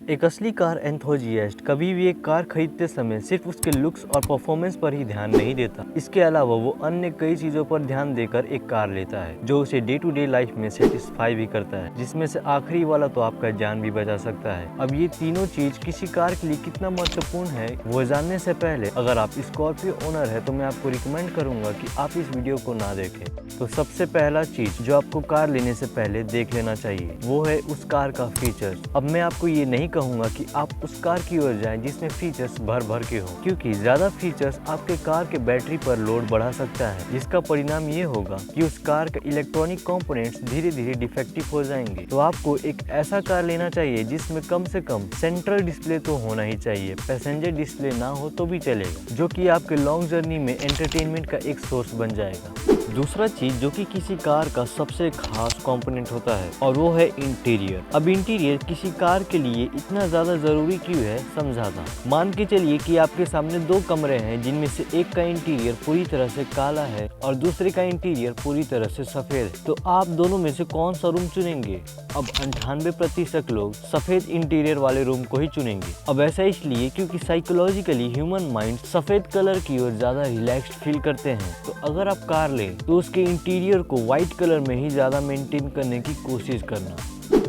एक असली car enthusiast कभी भी एक कार खरीदते समय सिर्फ उसके लुक्स और परफॉर्मेंस पर ही ध्यान नहीं देता। इसके अलावा वो अन्य कई चीजों पर ध्यान देकर एक कार लेता है जो उसे डे टू डे लाइफ में सेटिस्फाई भी करता है, जिसमें से आखिरी वाला तो आपका जान भी बचा सकता है। अब ये तीनों चीज किसी कार के लिए कितना महत्वपूर्ण है वो जानने से पहले अगर आप स्कॉर्पियो ओनर है तो मैं आपको रिकमेंड करूंगा कि आप इस वीडियो को ना देखें। तो सबसे पहला चीज जो आपको कार लेने से पहले देख लेना चाहिए वो है उस कार का फीचर्स। अब मैं आपको ये नहीं कहूंगा कि आप उस कार की ओर जाएं जिसमें फीचर्स भर भर के हो, क्योंकि ज्यादा फीचर्स आपके कार के बैटरी पर लोड बढ़ा सकता है, जिसका परिणाम ये होगा कि उस कार के इलेक्ट्रॉनिक कंपोनेंट्स धीरे धीरे डिफेक्टिव हो जाएंगे। तो आपको एक ऐसा कार लेना चाहिए जिसमें कम से कम सेंट्रल डिस्प्ले तो होना ही चाहिए, पैसेंजर डिस्प्ले ना हो तो भी चलेगा, जो कि आपके लॉन्ग जर्नी में एंटरटेनमेंट का एक सोर्स बन जाएगा। दूसरा चीज जो कि किसी कार का सबसे खास कंपोनेंट होता है और वो है इंटीरियर। अब इंटीरियर किसी कार के लिए इतना ज्यादा जरूरी क्यों है समझाता हूं। मान के चलिए कि आपके सामने दो कमरे हैं जिनमें से एक का इंटीरियर पूरी तरह से काला है और दूसरे का इंटीरियर पूरी तरह से सफेद है, तो आप दोनों में से कौन सा रूम चुनेंगे? अब 98% लोग सफेद इंटीरियर वाले रूम को ही चुनेंगे। अब ऐसा इसलिए क्योंकि साइकोलॉजिकली ह्यूमन माइंड सफेद कलर की ओर ज्यादा रिलैक्स्ड फील करते हैं। तो अगर आप कार लें तो उसके इंटीरियर को व्हाइट कलर में ही ज्यादा मेंटेन करने की कोशिश करना।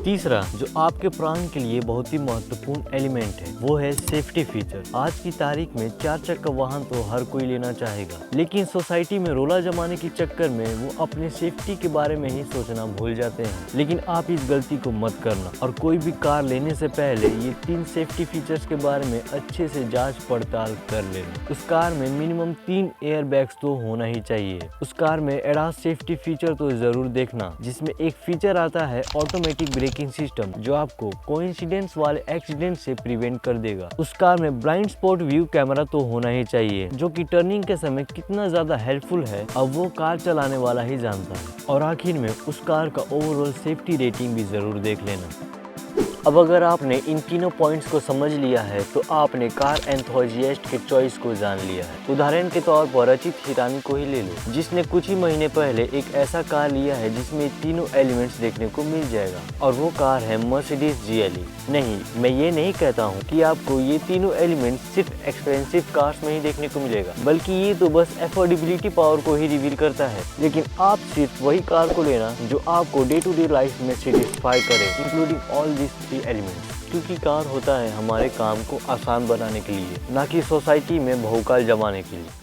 तीसरा जो आपके प्राण के लिए बहुत ही महत्वपूर्ण एलिमेंट है वो है सेफ्टी फीचर। आज की तारीख में 4 चक्का वाहन तो हर कोई लेना चाहेगा, लेकिन सोसाइटी में रोला जमाने के चक्कर में वो अपने सेफ्टी के बारे में ही सोचना भूल जाते हैं। लेकिन आप इस गलती को मत करना और कोई भी कार लेने से पहले ये 3 सेफ्टी फीचर्स के बारे में अच्छे से जांच पड़ताल कर लेना। उस कार में मिनिमम 3 एयर बैग्स तो होना ही चाहिए। उस कार में एडास सेफ्टी फीचर तो जरूर देखना, जिसमें एक फीचर आता है ऑटोमेटिक ब्रेकिंग सिस्टम, जो आपको कोइंसिडेंस वाले एक्सीडेंट से प्रिवेंट कर देगा। उस कार में ब्लाइंड स्पॉट व्यू कैमरा तो होना ही चाहिए, जो कि टर्निंग के समय कितना ज्यादा हेल्पफुल है अब वो कार चलाने वाला ही जानता है। और आखिर में उस कार का ओवरऑल सेफ्टी रेटिंग भी जरूर देख लेना। अब अगर आपने इन तीनों पॉइंट्स को समझ लिया है तो आपने कार एंथुसियास्ट के चॉइस को जान लिया है। उदाहरण के तौर पर रचित हिरानी को ही ले लो, जिसने कुछ ही महीने पहले एक ऐसा कार लिया है जिसमें तीनों एलिमेंट्स देखने को मिल जाएगा, और वो कार है मर्सिडीज GLE। नहीं, मैं ये नहीं कहता हूँ कि आपको ये तीनों एलिमेंट्स सिर्फ एक्सपेंसिव कार्स में ही देखने को मिलेगा, बल्कि ये तो बस एफोर्डेबिलिटी पावर को ही रिवील करता है। लेकिन आप सिर्फ वही कार को लेना जो आपको डे टू डे लाइफ में सेटिस्फाई करे, इंक्लूडिंग ऑल दिस एलिमेंट्स, क्योंकि कार होता है हमारे काम को आसान बनाने के लिए, ना कि सोसाइटी में भौकाल जमाने के लिए।